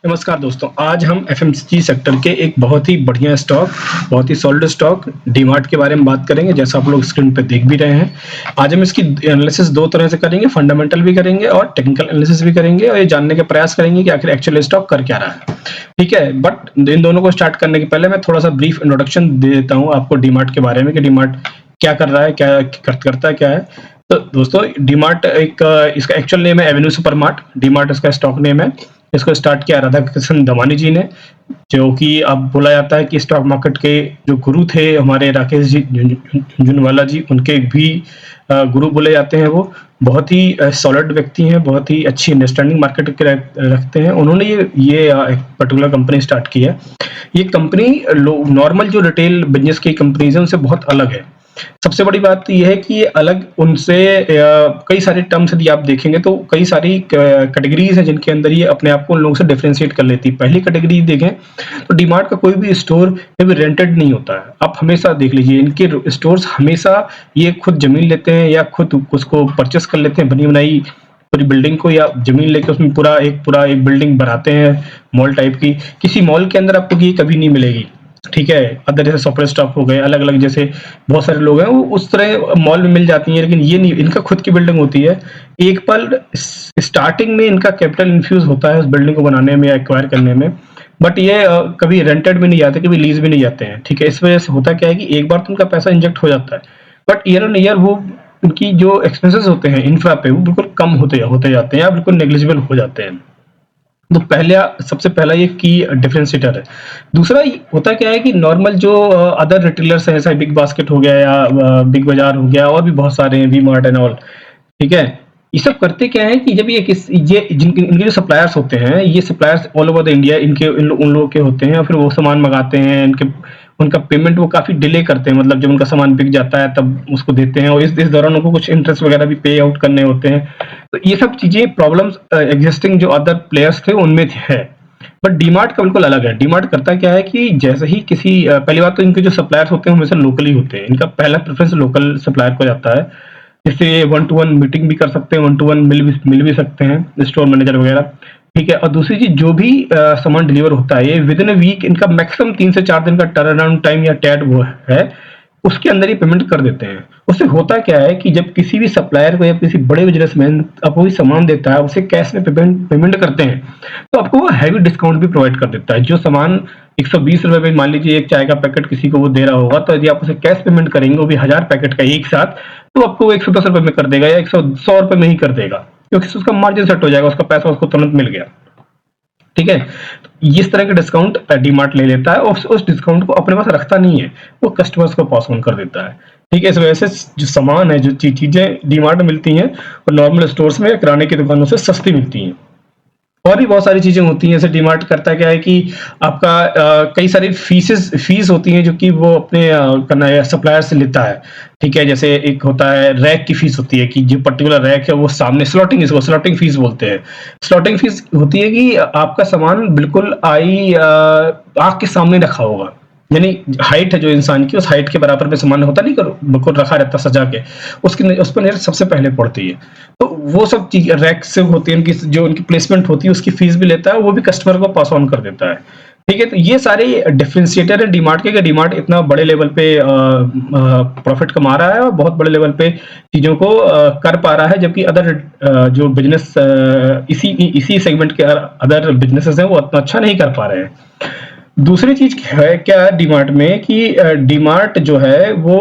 नमस्कार दोस्तों, आज हम एफएमसीजी सेक्टर के एक बहुत ही बढ़िया स्टॉक, बहुत ही सॉलिड स्टॉक डीमार्ट के बारे में बात करेंगे, जैसा आप लोग स्क्रीन पे देख भी रहे हैं। आज हम इसकी एनालिसिस 2 तरह से करेंगे, फंडामेंटल भी करेंगे और टेक्निकल एनालिसिस भी करेंगे और ये जानने का प्रयास करेंगे कि आखिर एक्चुअल स्टॉक कर क्या रहा है। ठीक है? बट इन दोनों को स्टार्ट करने के पहले मैं थोड़ा-सा ब्रीफ इंट्रोडक्शन दे देता हूँ आपको डीमार्ट के बारे में कि डीमार्ट क्या कर रहा है, क्या करता क्या है। तो दोस्तों डीमार्ट इसका एक्चुअल नेम है एवेन्यू सुपरमार्ट, डीमार्ट इसका स्टॉक नेम है। इसको स्टार्ट किया राधा कृष्ण दमानी जी ने, जो कि अब बोला जाता है कि स्टॉक मार्केट के जो गुरु थे हमारे राकेश जी झुनझुनवाला जी, उनके भी गुरु बोले जाते हैं। वो बहुत ही सॉलिड व्यक्ति हैं, बहुत ही अच्छी अंडरस्टैंडिंग मार्केट के रखते हैं। उन्होंने ये एक पर्टिकुलर कंपनी स्टार्ट की है। ये कंपनी नॉर्मल जो रिटेल बिजनेस की कंपनीज है उनसे बहुत अलग है। सबसे बड़ी बात तो ये है कि ये अलग उनसे कई सारे टर्म्स यदि आप देखेंगे तो कई सारी कैटेगरीज हैं जिनके अंदर ये अपने आप को उन लोगों से डिफरेंशिएट कर लेती है। पहली कैटेगरी देखें तो डीमार्ट का कोई भी स्टोर कभी रेंटेड नहीं होता है। आप हमेशा देख लीजिए इनके स्टोर्स हमेशा ये खुद जमीन लेते हैं या खुद उसको परचेस कर लेते हैं, बनी बनाई पूरी बिल्डिंग को, या जमीन लेके उसमें पूरा एक बिल्डिंग बनाते हैं मॉल टाइप की। किसी मॉल के अंदर आपको ये कभी नहीं मिलेगी। ठीक है? अदर जैसे सॉफ्टवेयर स्टॉक हो गए, अलग-अलग जैसे बहुत सारे लोग हैं वो उस तरह मॉल में मिल जाती हैं, लेकिन ये नहीं, इनका खुद की बिल्डिंग होती है। एक पल स्टार्टिंग में इनका कैपिटल इन्फ्यूज होता है उस बिल्डिंग को बनाने में या एक्वायर करने में, बट ये कभी रेंटेड भी नहीं जाते, कभी लीज भी नहीं जाते हैं। ठीक है? इस वजह से होता क्या है कि एक बार तो उनका पैसा इंजेक्ट हो जाता है, बट ईयर ऑन ईयर वो उनकी जो एक्सपेंसेस होते हैं इंफ्रा पे वो बिल्कुल कम होते जाते हैं या बिल्कुल नेग्लिजिबल हो जाते हैं। तो सबसे पहला ये की डिफरेंशिएटर है। दूसरा होता क्या है कि नॉर्मल जो अदर रिटेलर्स हैं, जैसे बिग बास्केट हो गया या बिग बाजार हो गया और भी बहुत सारे हैं, वी मार्ट एंड ऑल। ठीक है? ये सब करते क्या है कि जब ये जिनके इनके जो सप्लायर्स होते हैं, ये suppliers all over the India उन लोगों के होते हैं और फिर वो सामान मंगाते हैं। उनका पेमेंट वो काफ़ी डिले करते हैं, मतलब जब उनका सामान बिक जाता है तब उसको देते हैं और इस दौरान उनको कुछ इंटरेस्ट वगैरह भी पे आउट करने होते हैं। तो ये सब चीज़ें प्रॉब्लम्स एग्जिस्टिंग जो अदर प्लेयर्स थे उनमें है। बट डीमार्ट का बिल्कुल अलग है। डीमार्ट करता क्या है कि जैसे ही पहली बात तो इनके जो सप्लायर्स होते हैं हमेशा लोकली होते हैं। इनका पहला प्रेफरेंस लोकल सप्लायर को जाता है, जिससे वन टू वन मीटिंग भी कर सकते हैं, वन टू वन मिल भी सकते हैं स्टोर मैनेजर वगैरह। ठीक है? और दूसरी चीज, जो भी सामान डिलीवर होता है ये विद इन अ वीक, इनका मैक्सिमम 3 से 4 दिन का टर्न अराउंड टाइम या टैट वो है, उसके अंदर ही पेमेंट कर देते हैं। उससे होता क्या है कि जब किसी भी सप्लायर को या किसी बड़े बिजनेसमैन आपको कोई सामान देता है, उसे कैश में पेमेंट करते हैं, तो आपको वो हैवी डिस्काउंट भी प्रोवाइड कर देता है। जो सामान 120 रुपए में, मान लीजिए एक चाय का पैकेट किसी को वो दे रहा होगा, तो यदि आप उसे कैश पेमेंट करेंगे वो भी 1000 पैकेट का एक साथ, तो आपको वो 110 रुपए में कर देगा या 100 रुपए में ही कर देगा, क्योंकि उसका मार्जिन सेट हो जाएगा, उसका पैसा उसको तुरंत मिल गया। ठीक है? तो इस तरह के डिस्काउंट डीमार्ट ले लेता है और उस डिस्काउंट को अपने पास रखता नहीं है, वो कस्टमर्स को पास ऑन कर देता है। ठीक है? इस वजह से जो सामान है, जो चीजें डीमार्ट में मिलती हैं वो नॉर्मल स्टोर्स में या किराने की दुकानों से सस्ती मिलती हैं। और भी बहुत सारी चीजें होती हैं। जैसे डीमार्ट करता क्या है कि आपका कई सारी फीस होती हैं जो कि वो अपने सप्लायर से लेता है। ठीक है? जैसे एक होता है रैक की फीस होती है कि जो पर्टिकुलर रैक है वो सामने स्लॉटिंग, इसको स्लॉटिंग फीस बोलते हैं। स्लॉटिंग फीस होती है कि आपका सामान बिल्कुल आँख के सामने रखा होगा, यानी हाइट है जो इंसान की, उस हाइट के बराबर में सामान होता नहीं, करो बिल्कुल रखा रहता सजा के, उस पर नजर सबसे पहले पड़ती है। तो वो सब चीज रैक से होती है, जो उनकी प्लेसमेंट होती है उसकी फीस भी लेता है, वो भी कस्टमर को पास ऑन कर देता है। ठीक है? तो ये सारे डिफरेंशिएटर है डीमार्ट के, डीमार्ट इतना बड़े लेवल पे प्रॉफिट कमा रहा है और बहुत बड़े लेवल पे चीजों को कर पा रहा है, जबकि अदर जो बिजनेस इसी सेगमेंट के अदर बिजनेसेस हैं वो उतना अच्छा नहीं कर पा रहे हैं। दूसरी चीज है क्या डीमार्ट में कि डीमार्ट जो है वो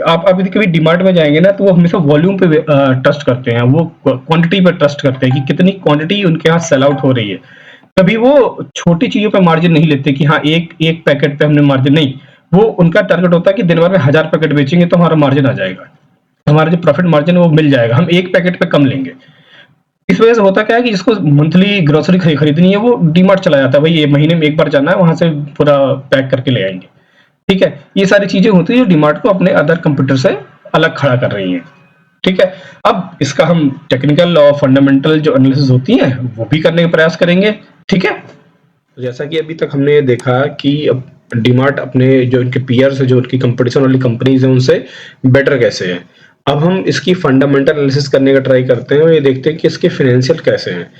आप अभी कभी डीमार्ट में जाएंगे ना तो वो हमेशा वॉल्यूम पे ट्रस्ट करते हैं, वो क्वांटिटी पे ट्रस्ट करते हैं कि कितनी क्वांटिटी उनके यहाँ सेल आउट हो रही है। कभी वो छोटी चीजों पे मार्जिन नहीं लेते कि हाँ एक एक पैकेट पे हमने मार्जिन नहीं, वो उनका टारगेट होता है कि दिन भर में 1000 पैकेट बेचेंगे तो हमारा मार्जिन आ जाएगा, हमारा जो प्रॉफिट मार्जिन है वो मिल जाएगा, हम एक पैकेट पे कम लेंगे। इस वजह से होता क्या है कि जिसको मंथली ग्रोसरी खरीदनी है वो डीमार्ट चला जाता है, भाई ये महीने में एक बार जाना है, वहां से पूरा पैक करके ले आएंगे। ठीक है? ये सारी चीजें होती है जो डीमार्ट को अपने अदर कंप्यूटर से अलग खड़ा कर रही हैं। ठीक है? अब इसका हम टेक्निकल और फंडामेंटल जो एनालिसिस होती है वो भी करने का प्रयास करेंगे। ठीक है? तो जैसा कि अभी तक हमने देखा कि अब डीमार्ट अपने जो इनके पीयर्स है, जो उनकी कंपटीशन वाली कंपनीज है, उनसे बेटर कैसे है। अब हम इसकी फंडामेंटल एनालिसिस करने का ट्राई करते हैं और ये देखते हैं कि इसके फाइनेंशियल कैसे हैं।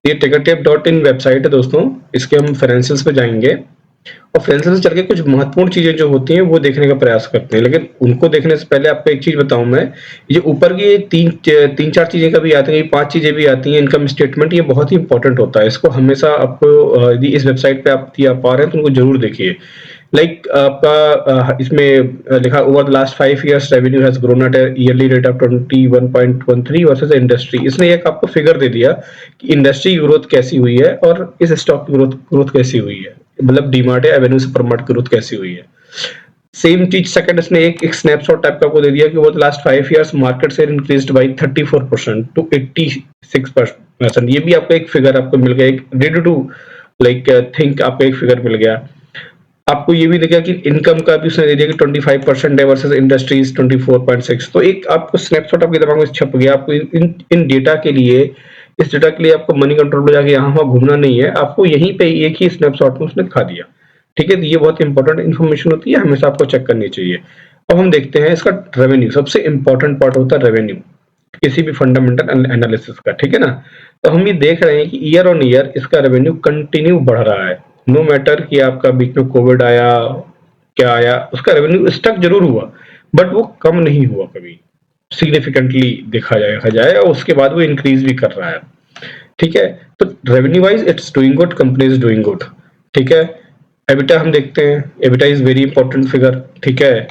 ये टिकरटेप.इन वेबसाइट है दोस्तों, इसके हम फाइनेंशियल्स पे जाएंगे और फाइनेंशियल से चल के कुछ महत्वपूर्ण चीजें जो होती हैं वो देखने का प्रयास करते हैं। लेकिन उनको देखने से पहले आपको एक चीज बताऊं मैं, ये ऊपर की तीन चार चीजें कभी आती हैं, 5 चीजें भी आती हैं, इनकम स्टेटमेंट, ये बहुत ही इंपॉर्टेंट होता है। इसको हमेशा आपको यदि इस वेबसाइट पे आप पा रहे हैं तो उनको जरूर देखिए। लाइक आपका इसमें लिखा over the last 5 years revenue has grown at a yearly rate of 21.13 versus industry. इसने एक आपको फिगर दे दिया कि इंडस्ट्री की ग्रोथ कैसी हुई है और इस स्टॉक की ग्रोथ कैसी हुई है, मतलब डीमार्ट या एवेन्यू सुपरमार्ट की ग्रोथ कैसी हुई है। सेम चीज सेकंड इसने एक स्नैपशॉट टाइप का को दे दिया कि वो last 5 years market share increased by 34% to 86%। ये भी आपको एक फिगर आपको मिल गया, एक रेडी टू लाइक थिंक आपको एक फिगर मिल गया। आपको ये भी दिखेगा कि इनकम का भी उसने दे दिया कि 25% है वर्सेस इंडस्ट्रीज 24.6। तो एक आपको स्नैपशॉट आपके दिमाग में छप गया। आपको इन डेटा के लिए, इस डेटा के लिए आपको मनी कंट्रोल पे जाके यहाँ वहाँ घूमना नहीं है, आपको यहीं पे एक ही स्नैपशॉट में उसने दिखा दिया। ठीक है, तो ये बहुत इंपॉर्टेंट इन्फॉर्मेशन होती है, हमेशा आपको चेक करनी चाहिए। अब हम देखते हैं इसका रेवेन्यू, सबसे इंपॉर्टेंट पार्ट होता है रेवेन्यू किसी भी फंडामेंटल एनालिसिस का। ठीक है ना, तो हम ये देख रहे हैं कि ईयर ऑन ईयर इसका रेवेन्यू कंटिन्यू बढ़ रहा है। नो मैटर कि आपका बीच में कोविड आया, क्या आया, उसका रेवेन्यू स्टक जरूर हुआ बट वो कम नहीं हुआ कभी, सिग्निफिकेंटली देखा जाए और उसके बाद वो इंक्रीज भी कर रहा है। ठीक है, तो revenue wise it's doing good, company is doing good. ठीक है, एबिटा हम देखते हैं, EBITDA is very important figure. ठीक है,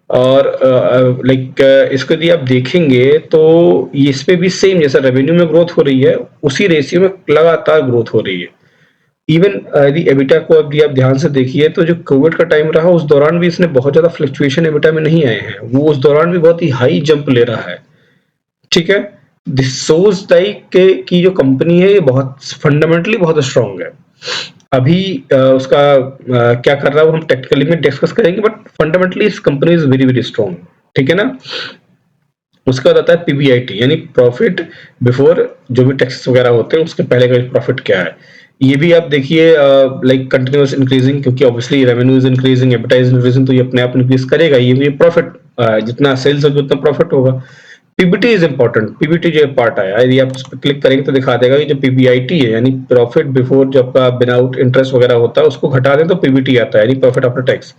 और लाइक इसको यदि आप देखेंगे तो इस पे भी सेम जैसा रेवेन्यू में ग्रोथ हो रही है उसी रेशियो में लगातार ग्रोथ हो रही है। इवन यदि एबिटा को यदि आप ध्यान से देखिए तो जो कोविड का टाइम रहा उस दौरान भी इसने बहुत ज्यादा फ्लक्चुएशन एबिटा में नहीं आए हैं, वो उस दौरान भी बहुत ही हाई जंप ले रहा है। ठीक है, दिस शोज लाइक कि जो कंपनी है ये बहुत फंडामेंटली बहुत स्ट्रांग है। अभी उसका क्या कर रहा है वो हम टेक्निकली में डिस्कस करेंगे, बट फंडामेंटली इस company is very very strong. ठीक है ना, उसका बताता है पीबीआईटी यानी प्रॉफिट बिफोर जो भी टैक्सेस वगैरह होते हैं उसके पहले का प्रॉफिट क्या है। ये भी आप देखिए लाइक कंटिन्यूअस इंक्रीजिंग, क्योंकि obviously revenue is increasing, advertise increasing, तो ये अपने आप इंक्रीज करेगा। ये भी प्रॉफिट जितना सेल्स होगा उतना प्रॉफिट होगा। पीबीटी इज इंपॉर्टेंट, पीबीटी जो पार्ट आया यदि आप उस पर क्लिक करेंगे तो दिखा देगा कि जो पीबीआईटी है यानी प्रॉफिट बिफोर जो आपका विदाउट इंटरेस्ट वगैरह होता है उसको घटा दें तो पीबीटी आता है यानी प्रॉफिट आफ्टर टैक्स।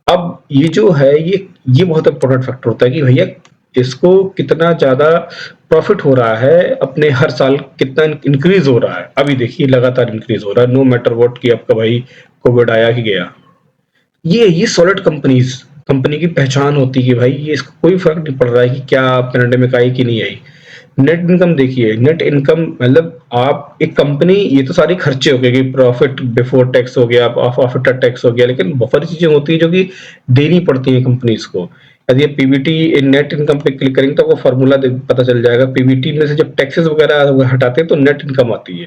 अब ये जो है ये बहुत इंपॉर्टेंट फैक्टर होता है कि भैया इसको कितना ज्यादा प्रॉफिट हो रहा है, अपने हर साल कितना इंक्रीज हो रहा है। अभी देखिए लगातार इंक्रीज हो रहा है, नो मैटर व्हाट कि आपका भाई कोविड आया कि गया। ये सॉलिड कंपनी की पहचान होती है कि भाई ये इसको कोई फर्क नहीं पड़ रहा है कि क्या पेंडेमिक आई कि नहीं आई। नेट इनकम देखिए, नेट इनकम मतलब आप एक कंपनी, ये तो सारी खर्चे हो गए कि प्रॉफिट बिफोर टैक्स हो गया, आफ्टर टैक्स हो गया, लेकिन बहुत सारी चीजें होती है जो कि देनी पड़ती है कंपनीज को। यदि आप पीबीटी नेट इनकम पे क्लिक करेंगे तो वो फॉर्मूला पता चल जाएगा। पीबीटी में से जब टैक्सेस वगैरह हटाते हैं तो नेट इनकम आती है।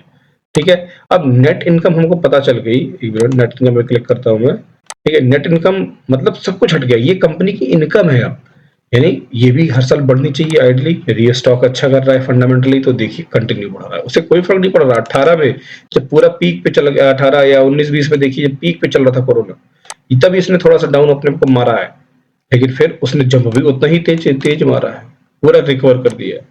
ठीक है, अब नेट इनकम हमको पता चल गई, नेट इनकम पे क्लिक करता हूं मैं। ठीक है, नेट इनकम मतलब सब कुछ हट गया, ये कंपनी की इनकम है अब, यानी ये भी हर साल बढ़नी चाहिए आइडली। यदि ये स्टॉक अच्छा कर रहा है फंडामेंटली तो देखिए कंटिन्यू बढ़ रहा है, उससे कोई फर्क नहीं पड़ रहा। 18 में जब पूरा पीक पे चल गया, 18 या 19-20 में देखिए जब पीक पे चल रहा था कोरोना, तब इसने थोड़ा सा डाउन अपने को मारा है, लेकिन फिर उसने जंप भी उतना ही तेज तेज मारा है, पूरा रिकवर कर दिया है।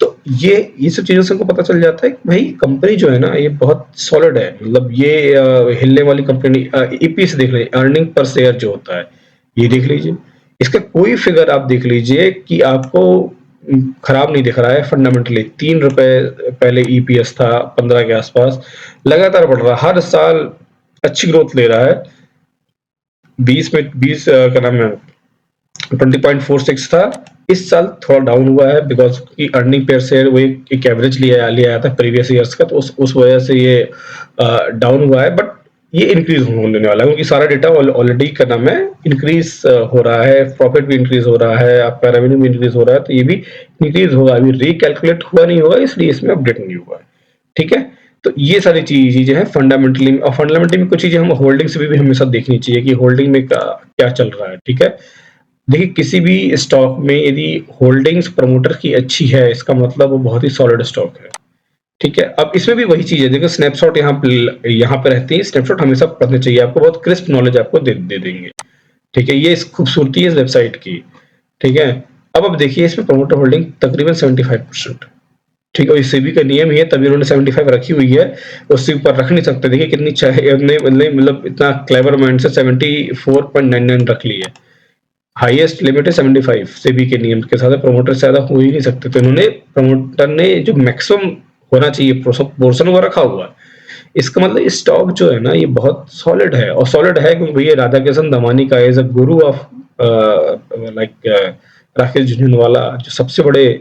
तो ये सब चीजों से हमको पता चल जाता है कि भाई कंपनी जो है ना ये बहुत सॉलिड है, मतलब ये हिलने वाली कंपनी। ईपी से देख लीजिए, अर्निंग पर शेयर जो होता है ये देख लीजिए, इसका कोई फिगर आप देख लीजिए कि आपको खराब नहीं दिख रहा है फंडामेंटली। 3 रुपए पहले ईपीएस था 15 के आसपास, लगातार बढ़ रहा है, हर साल अच्छी ग्रोथ ले रहा है। 20 का नाम है 20.46 था, इस साल थोड़ा डाउन हुआ है बिकॉज की अर्निंग पेयर शेयर वो एक एवरेज लिया आया था प्रीवियस ईयर्स का, तो उस वजह से ये डाउन हुआ है। बट ये इंक्रीज होने वाला है क्योंकि सारा डेटा ऑलरेडी का नाम है इंक्रीज हो रहा है, प्रॉफिट भी इंक्रीज हो रहा है, आपका रेवेन्यू भी इंक्रीज हो रहा है, तो ये भी इंक्रीज होगा। अभी रिकैलकुलेट हुआ नहीं होगा इसलिए इसमें अपडेट नहीं हुआ है। ठीक है, तो ये सारी चीजें हैं फंडामेंटली। और फंडामेंटली में कुछ चीजें हम होल्डिंग से भी हमेशा देखनी चाहिए कि होल्डिंग में क्या चल रहा है। ठीक है, देखिए किसी भी स्टॉक में यदि होल्डिंग्स प्रमोटर की अच्छी है इसका मतलब वो बहुत ही सॉलिड स्टॉक है। ठीक है, अब इसमें भी वही चीज है, देखो स्नैपशॉट यहाँ पे रहती है, स्नैपशॉट हमेशा पढ़ने चाहिए, आपको बहुत क्रिस्प नॉलेज आपको दे देंगे। ठीक है, ये इस खूबसूरती है इस वेबसाइट की। ठीक है, अब देखिए इसमें प्रमोटर होल्डिंग तकरीबन 75%। ठीक है, और सेबी का नियम ही है, तभी उन्होंने 75 रखी हुई है, उससे ऊपर रख नहीं सकते। देखिए कितनी चाहे मतलब इतना क्लेवर माइंड से 74.99 रख ली है। हाईएस्ट लिमिट है 75 सेबी के नियम के साथ, प्रमोटर से ज्यादा हो ही नहीं सकते। तो इन्होंने प्रमोटर ने जो मैक्सिमम होना चाहिए पोर्शन वो रखा हुआ है। इसका मतलब स्टॉक जो है ना ये बहुत सॉलिड है, और सॉलिड है क्योंकि भैया राधा किशन दमानी का as a Guru of like Rakesh Jhunjhunwala, जो सबसे बड़े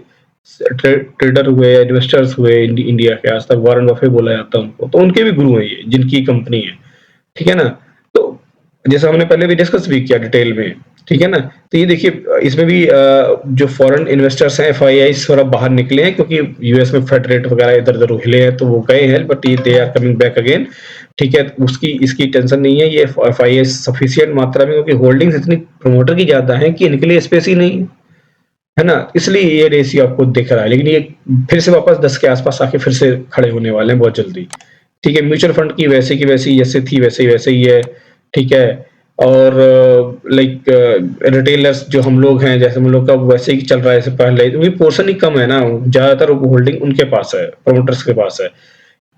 ट्रेडर हुए, इन्वेस्टर्स हुए इंडिया के, आज तक वॉरेन बफे बोला जाता है उनको, तो उनके भी गुरु हैं ये, जिनकी कंपनी है। ठीक है ना, तो जैसे हमने पहले भी डिस्कस भी किया डिटेल में। ठीक है ना, तो ये देखिए इसमें भी जो फॉरेन इन्वेस्टर्स हैं, एफआईआई थोड़ा बाहर निकले हैं, क्योंकि यूएस में फेड रेट वगैरह इधर उधर हिले हैं, तो वो गए हैं, बट ये they are coming back again. ठीक है, उसकी इसकी टेंशन नहीं है, ये एफआईआई सफिशियंट मात्रा में, क्योंकि होल्डिंग्स इतनी प्रमोटर की ज्यादा है कि इनके लिए स्पेस ही नहीं है ना, इसलिए ये रेशियो आपको दिख रहा है। लेकिन ये फिर से वापस 10 के आसपास आके फिर से खड़े होने वाले हैं बहुत जल्दी। ठीक है, म्यूचुअल फंड की वैसे की वैसी जैसे थी वैसे ही है। ठीक है, और लाइक रिटेलर्स जो हम लोग हैं, जैसे हम लोग का वैसे ही चल रहा है, जैसे पहले वही पोर्शन ही कम है ना, ज्यादातर होल्डिंग उनके पास है, प्रमोटर्स के पास है।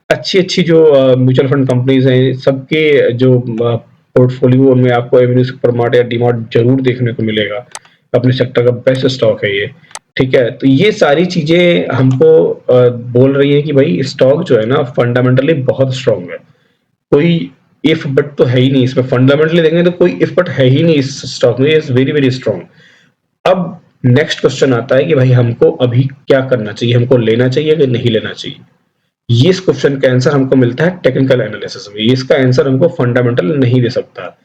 अच्छी जो म्यूचुअल फंड कंपनीज हैं, सबके जो पोर्टफोलियो में आपको एवेन्यू सुपरमार्ट या डीमार्ट जरूर देखने को मिलेगा। अपने सेक्टर का बेस्ट स्टॉक है ये। ठीक है, तो ये सारी चीजें हमको बोल रही है कि भाई स्टॉक जो है ना फंडामेंटली बहुत स्ट्रांग है। कोई इफ बट तो है ही नहीं इसमें, फंडामेंटली देखेंगे तो कोई इफ बट है ही नहीं इस स्टॉक में, इज वेरी वेरी स्ट्रांग। अब नेक्स्ट क्वेश्चन आता है कि भाई हमको अभी क्या करना चाहिए, हमको लेना चाहिए कि नहीं लेना चाहिए। ये इस क्वेश्चन का आंसर हमको मिलता है टेक्निकल एनालिसिस में। इसका आंसर हमको फंडामेंटल नहीं दे सकता,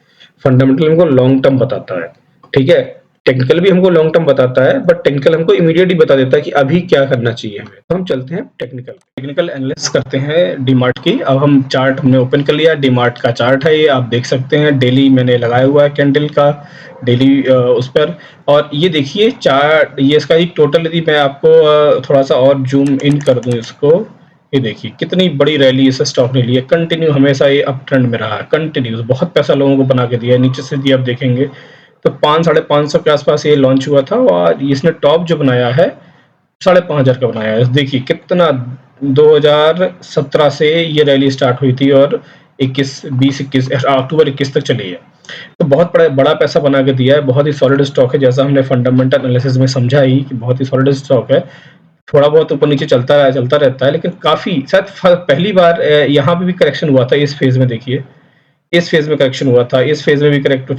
फंडामेंटल हमको लॉन्ग टर्म बताता है। ठीक है, टेक्निकल भी हमको लॉन्ग टर्म बताता है, बट टेक्निकल हमको इमीडिएटली बता देता है कि अभी क्या करना चाहिए हमें। तो हम चलते हैं टेक्निकल एनालिसिस करते हैं डीमार्ट की। अब हम चार्ट हमने ओपन कर लिया, डीमार्ट का चार्ट है ये, आप देख सकते हैं डेली मैंने लगाया हुआ है कैंडल का, डेली उस पर। और ये देखिए चार्ट, ये इसका ही टोटल, यदि मैं आपको थोड़ा सा और जूम इन कर दूं इसको, ये देखिए कितनी बड़ी रैली इस स्टॉक ने ली है, कंटिन्यू हमेशा ये अप ट्रेंड में रहा है, कंटिन्यूस बहुत पैसा लोगों को बना के दिया है। नीचे से यदि आप देखेंगे तो 500-550 के आसपास ये लॉन्च हुआ था, और इसने टॉप जो बनाया है 5,500 का बनाया है। देखिए कितना 2017 से ये रैली स्टार्ट हुई थी, और 21 अक्टूबर 21 तक चली है। तो बहुत बड़ा पैसा बना के दिया है, बहुत ही सॉलिड स्टॉक है, जैसा हमने फंडामेंटल एनालिसिस में समझा ही कि बहुत ही सॉलिड स्टॉक है। थोड़ा बहुत ऊपर नीचे चलता रहता है, लेकिन काफी शायद पहली बार यहाँ पे भी करेक्शन हुआ था इस फेज में। देखिए इस फेज में करेक्शन हुआ था, इस फेज में भी करेक्ट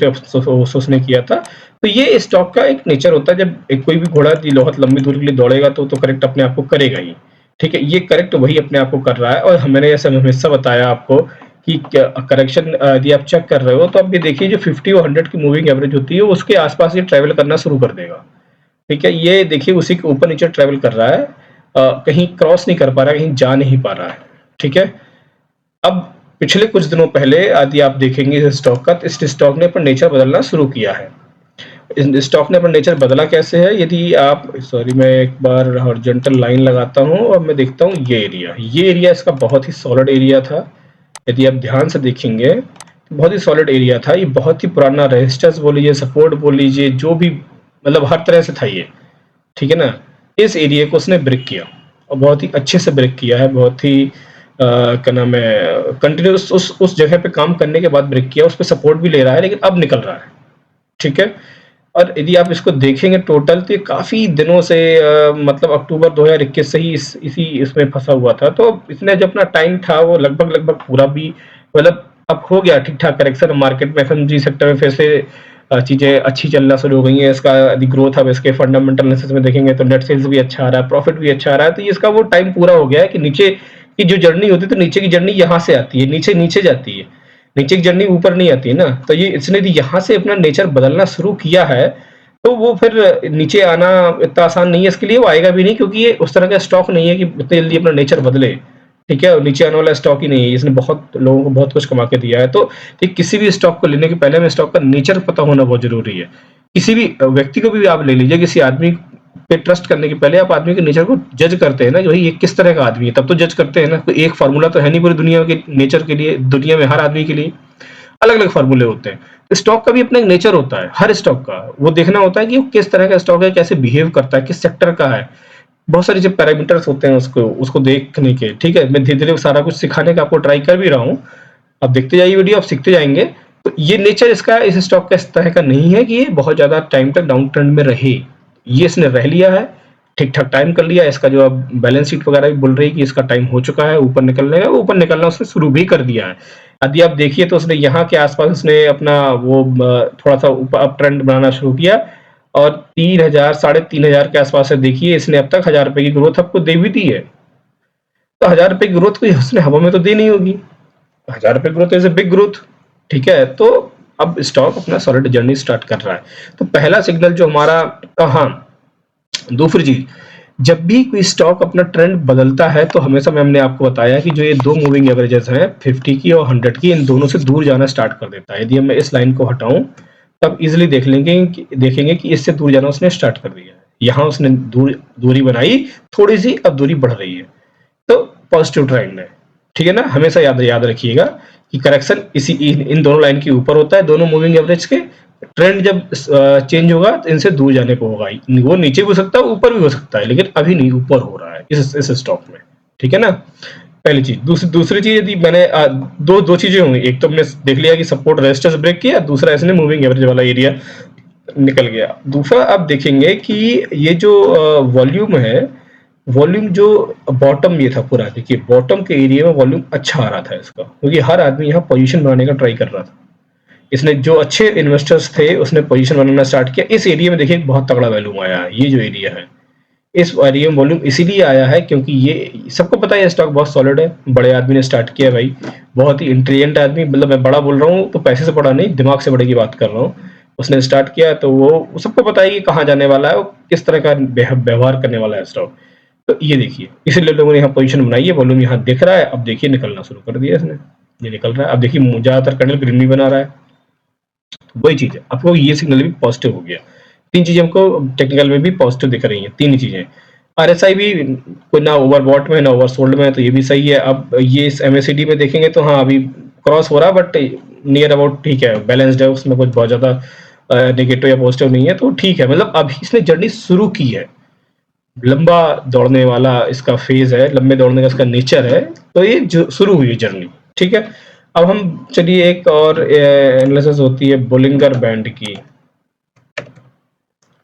उसने किया था। तो ये स्टॉक का एक नेचर होता है, जब कोई भी घोड़ा बहुत लंबी दूरी के लिए दौड़ेगा तो करेक्ट अपने आप को करेगा ही। ठीक है, ये करेक्ट वही अपने आप को कर रहा है। और मैंने जैसे हमेशा बताया आपको कि करेक्शन यदि आप चेक कर रहे हो तो आप ये देखिए जो 50 और 100 की मूविंग एवरेज होती है उसके आसपास ये ट्रेवल करना शुरू कर देगा। ठीक है, ये देखिए उसी के ऊपर नीचे ट्रेवल कर रहा है, कहीं क्रॉस नहीं कर पा रहा है, कहीं जा नहीं पा रहा है। ठीक है, अब पिछले कुछ दिनों पहले यदि आप देखेंगे इस स्टॉक का, तो इस स्टॉक ने अपना नेचर बदलना शुरू किया है। इस स्टॉक ने अपना नेचर बदला कैसे है, यदि आप सॉरी मैं एक बार हॉरिजॉन्टल लाइन लगाता हूं और मैं देखता हूं ये एरिया इसका बहुत ही सॉलिड एरिया था। यदि आप ध्यान से देखेंगे तो बहुत ही सॉलिड एरिया था, ये बहुत ही पुराना रेजिस्टेंस बोल लीजिए, सपोर्ट बोल लीजिए, जो भी मतलब हर तरह से था ये। ठीक है ना, इस एरिया को उसने ब्रेक किया, और बहुत ही अच्छे से ब्रेक किया है, बहुत ही क्या नाम है, कंटिन्यूस उस जगह पे काम करने के बाद ब्रेक किया, उस पर सपोर्ट भी ले रहा है, लेकिन अब निकल रहा है। ठीक है, और यदि आप इसको देखेंगे टोटल तो ये काफी दिनों से मतलब अक्टूबर 2021 से ही इसी इसमें फंसा हुआ था। तो इसने जो अपना टाइम था वो लगभग पूरा भी, मतलब अब हो गया ठीक ठाक करेक्शन मार्केट में। एफएमजी सेक्टर में फिर से चीजें अच्छी चलना शुरू हो गई हैं। इसका यदि ग्रोथ अब इसके फंडामेंटल एनालिसिस में देखेंगे तो नेट सेल्स भी अच्छा आ रहा है, प्रॉफिट भी अच्छा आ रहा है। तो ये इसका वो टाइम पूरा हो गया है कि नीचे की जो जर्नी होती है, तो नीचे की जर्नी यहाँ से आती है, नीचे नीचे जाती है, नीचे की जर्नी ऊपर नहीं आती ना। तो ये इसने यहाँ से अपना नेचर बदलना शुरू किया है, तो वो फिर नीचे आना इतना आसान नहीं है इसके लिए, वो आएगा भी नहीं, क्योंकि ये उस तरह का स्टॉक नहीं है कि इतनी जल्दी अपना नेचर बदले। ठीक है, और नीचे आने वाला स्टॉक ही नहीं है, इसने बहुत लोगों को बहुत कुछ कमा के दिया है। तो ठीक किसी भी स्टॉक को लेने के पहले में स्टॉक का नेचर पता होना बहुत जरूरी है। किसी भी व्यक्ति को भी आप ले लीजिए, किसी आदमी पे ट्रस्ट करने के पहले आप आदमी के नेचर को जज करते हैं ना, कि भाई ये किस तरह का आदमी है, तब तो जज करते हैं ना। कोई एक फार्मूला तो है नहीं पूरी दुनिया के नेचर के लिए, दुनिया में हर आदमी के लिए अलग अलग फार्मूले होते हैं। स्टॉक का भी अपना एक नेचर होता है, हर स्टॉक का वो देखना होता है कि वो किस तरह का स्टॉक है, कैसे बिहेव करता है, किस सेक्टर का है। बहुत सारे जो पैरामीटर्स होते हैं उसको उसको देखने के, ठीक है। मैं धीरे धीरे सारा कुछ सिखाने का आपको ट्राई कर भी रहा हूँ। आप देखते जाइए वीडियो, आप सीखते जाएंगे। तो ये नेचर इसका, इस स्टॉक का इस तरह का नहीं है कि ये बहुत ज्यादा टाइम तक डाउन ट्रेंड में रहे। ये इसने रह लिया है, ठीक ठाक टाइम कर लिया। इसका जो अब बैलेंस शीट वगैरह भी बोल रही है कि इसका टाइम हो चुका है ऊपर निकलने का, वो ऊपर निकलना उसने शुरू भी कर दिया है। यदि आप देखिए तो उसने यहाँ के आसपास उसने अपना वो थोड़ा सा ऊपर अप ट्रेंड बनाना शुरू किया, और 3000 3,500 के आसपास से देखिए इसने अब तक 1000 रुपए की ग्रोथ आपको दे भी दी है। तो 1000 रुपए की ग्रोथ कोई उसने हवा में तो दी नहीं होगी। 1000 रुपए growth is a big growth, ठीक है। तो अब स्टॉक अपना सॉलिड जर्नी स्टार्ट कर रहा है। तो पहला सिग्नल जो हमारा, हाँ, दूसरी चीज, जब भी कोई स्टॉक अपना ट्रेंड बदलता है तो हमेशा हमने आपको बताया कि जो ये दो मूविंग एवरेजेस हैं 50 की और 100 की, इन दोनों से दूर जाना स्टार्ट कर देता है। यदि मैं इस लाइन को हटाऊं तब इजिली देखेंगे कि इससे दूर जाना उसने स्टार्ट कर दिया है। यहाँ उसने दूरी बनाई थोड़ी सी, अब दूरी बढ़ रही है, तो पॉजिटिव ट्रेंड है, ठीक है ना। हमेशा याद याद रखिएगा कि करेक्शन इसी इन दोनों लाइन के ऊपर होता है, दोनों मूविंग एवरेज के। ट्रेंड जब चेंज होगा तो इनसे दूर जाने को होगा। वो नीचे भी हो सकता है, ऊपर भी हो सकता है, लेकिन अभी नहीं, ऊपर हो रहा है इस स्टॉक में, ठीक है ना। पहली चीज। दूसरी चीज, यदि मैंने दो चीजें होंगी। एक तो हमने देख लिया कि सपोर्ट रेजिस्टेंस ब्रेक किया, दूसरा इसने मूविंग एवरेज वाला एरिया निकल गया। दूसरा आप देखेंगे कि ये जो वॉल्यूम है, वॉल्यूम जो बॉटम ये था पूरा, देखिए बॉटम के एरिया में वॉल्यूम अच्छा आ रहा था इसका, क्योंकि हर आदमी यहाँ पोजीशन बनाने का ट्राई कर रहा था। इसने जो अच्छे इन्वेस्टर्स थे उसने पोजीशन बनाना स्टार्ट किया। इस एरिया में देखिए बहुत तगड़ा वॉल्यूम आया है। ये जो एरिया है, इस एरिया में वॉल्यूम इसीलिए आया है क्योंकि ये सबको पता है ये स्टॉक बहुत सॉलिड है, बड़े आदमी ने स्टार्ट किया भाई, बहुत ही इंटेलिजेंट आदमी। मतलब मैं बड़ा बोल रहा हूँ तो पैसे से बड़ा नहीं, दिमाग से बड़े की बात कर रहा हूँ। उसने स्टार्ट किया तो वो सबको पता है कि कहाँ जाने वाला है, वो किस तरह का व्यवहार करने वाला है स्टॉक। तो ये देखिए, इसीलिए लोगों ने यहाँ पोजीशन बनाई है। वॉल्यूम यहाँ दिख रहा है, अब देखिए निकलना शुरू कर दिया इसने, ये निकल रहा है। अब देखिए ज्यादातर कैंडल ग्रीन भी बना रहा है, तो वही चीज है। आपको ये सिग्नल भी पॉजिटिव हो गया। तीन चीजें हमको टेक्निकल में भी पॉजिटिव दिख रही हैं, तीन ही चीजें। आरएसआई भी कोई ना ओवरबॉट में ना ओवरसोल्ड में, तो ये भी सही है। अब ये इस एमएसीडी में देखेंगे तो हाँ अभी क्रॉस हो रहा है, बट नियर अबाउट ठीक है, बैलेंस्ड है, उसमें कुछ बहुत ज्यादा नेगेटिव या पॉजिटिव नहीं है, तो ठीक है। मतलब अभी इसने जर्नी शुरू की है, लंबा दौड़ने वाला इसका फेज है, लंबे दौड़ने का इसका नेचर है, तो ये शुरू हुई जर्नी, ठीक है। अब हम चलिए एक और एनालिसिस होती है बोलिंगर बैंड की,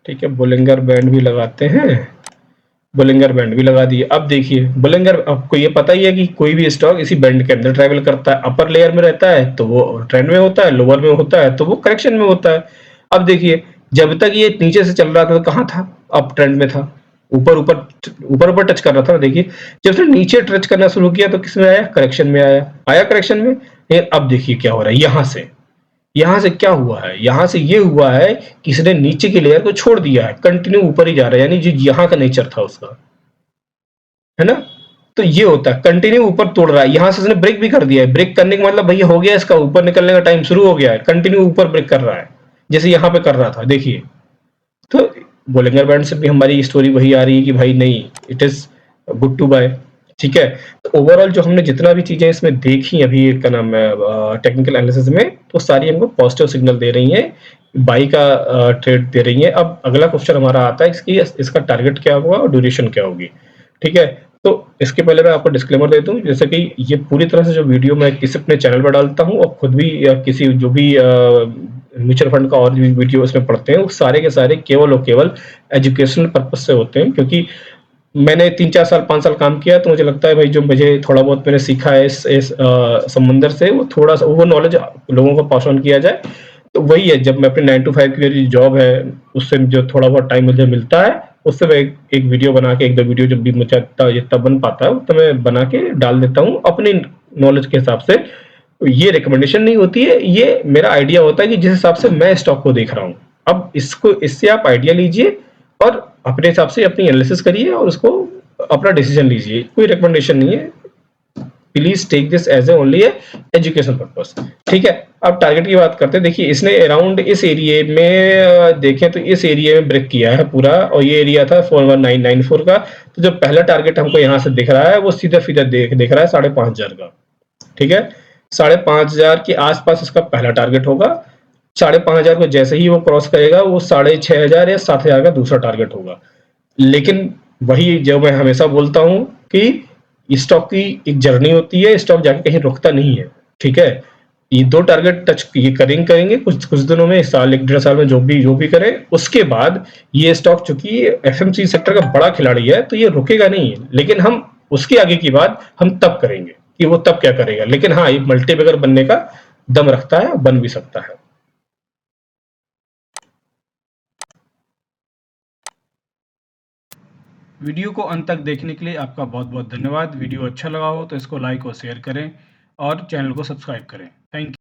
ठीक है। बोलिंगर बैंड भी लगाते हैं, बोलिंगर बैंड भी लगा दिए। अब देखिए बोलिंगर, आपको ये पता ही है कि कोई भी स्टॉक इसी बैंड के अंदर ट्रैवल करता है। अपर लेयर में रहता है तो वो ट्रेंड में होता है, लोअर में होता है तो वो करेक्शन में होता है। अब देखिए जब तक ये नीचे से चल रहा था तो कहाँ था, अप ट्रेंड में था, ऊपर ऊपर ऊपर ऊपर टच कर रहा था। देखिए जब से नीचे टच करना शुरू किया तो किस में आया, करेक्शन में आया करेक्शन में। लेकिन अब देखिए क्या हो रहा है, यहाँ से क्या हुआ है, यहाँ से ये हुआ है कि इसने नीचे की लेयर को छोड़ दिया है, कंटिन्यू ऊपर ही जा रहा है, यानी जो यहाँ का नेचर था उसका, है ना। तो ये होता है कंटिन्यू ऊपर तोड़ रहा है। यहाँ से उसने ब्रेक भी कर दिया है, ब्रेक करने का मतलब भैया हो गया, इसका ऊपर निकलने का टाइम शुरू हो गया है, कंटिन्यू ऊपर ब्रेक कर रहा है जैसे यहाँ पे कर रहा था, देखिए। तो बोलिंगर बैंड से भी हमारी स्टोरी वही आ रही है कि भाई नहीं, it is good to buy, ठीक है। तो ओवरऑल जो हमने जितना भी चीजें इसमें देखी अभी, क्या नाम है, टेक्निकल एनालिसिस में, तो सारी हमको पॉजिटिव सिग्नल दे रही हैं, बाई का ट्रेड दे रही है। अब अगला क्वेश्चन हमारा आता है इसकी, इसका टारगेट क्या होगा और ड्यूरेशन क्या होगी, ठीक है। तो इसके पहले मैं आपको डिस्क्लेमर दे दूं, जैसे कि ये पूरी तरह से जो वीडियो मैं किसी अपने चैनल पर डालता हूं और खुद भी या किसी जो भी म्यूचुअल फंड का और भी वीडियो इसमें पढ़ते हैं, वो सारे के सारे केवल और केवल एजुकेशनल पर्पज से होते हैं। क्योंकि मैंने 3-4 साल 5 साल काम किया, तो मुझे लगता है भाई जो मुझे थोड़ा बहुत मैंने सीखा है इस समंदर से, वो थोड़ा सा वो नॉलेज लोगों को पास ऑन किया जाए। तो वही है, जब मैं अपने 9 to 5 की मेरी जॉब है उससे जो थोड़ा बहुत टाइम मुझे मिलता है, उससे मैं एक वीडियो बना के, 1-2 वीडियो जब भी मुझे जितना बन पाता है तो मैं बना के डाल देता हूँ अपनी नॉलेज के हिसाब से। ये रिकमेंडेशन नहीं होती है, ये मेरा आइडिया होता है कि जिस हिसाब से मैं स्टॉक को देख रहा हूँ। अब इसको, इससे आप आइडिया लीजिए और अपने हिसाब से अपनी एनालिसिस करिए और उसको अपना डिसीजन लीजिए, कोई रिकमेंडेशन नहीं है। Please take this as a only education purpose, ठीक है। अब टारगेट की बात करते हैं। देखिए इसने अराउंड इस एरिया में देखें तो इस एरिया में ब्रेक किया है पूरा, और ये एरिया था 41994 का। तो जो पहला टारगेट हमको यहाँ से दिख रहा है वो सीधा सीधा दिख रहा है 5,500 का, ठीक है। 5,500 के आसपास इसका पहला टारगेट होगा। 5,500 को जैसे ही वो क्रॉस करेगा, वो 6,500 या 7,000 का दूसरा टारगेट होगा। लेकिन वही जो मैं हमेशा बोलता हूँ कि स्टॉक की एक जर्नी होती है, स्टॉक जाके कहीं रुकता नहीं है, ठीक है? ये 2 टारगेट टच ये करेंगे कुछ कुछ दिनों में, साल 1 डेढ़ साल में जो भी करे, उसके बाद ये स्टॉक चूँकि एफएमसीजी सेक्टर का बड़ा खिलाड़ी है, तो ये रुकेगा नहीं। लेकिन हम उसके आगे की बात हम तब करेंगे कि वो तब क्या करेगा। लेकिन हाँ, ये मल्टीबैगर बनने का दम रखता है, बन भी सकता है। वीडियो को अंत तक देखने के लिए आपका बहुत-बहुत धन्यवाद। वीडियो अच्छा लगा हो तो इसको लाइक और शेयर करें और चैनल को सब्सक्राइब करें। Thank you.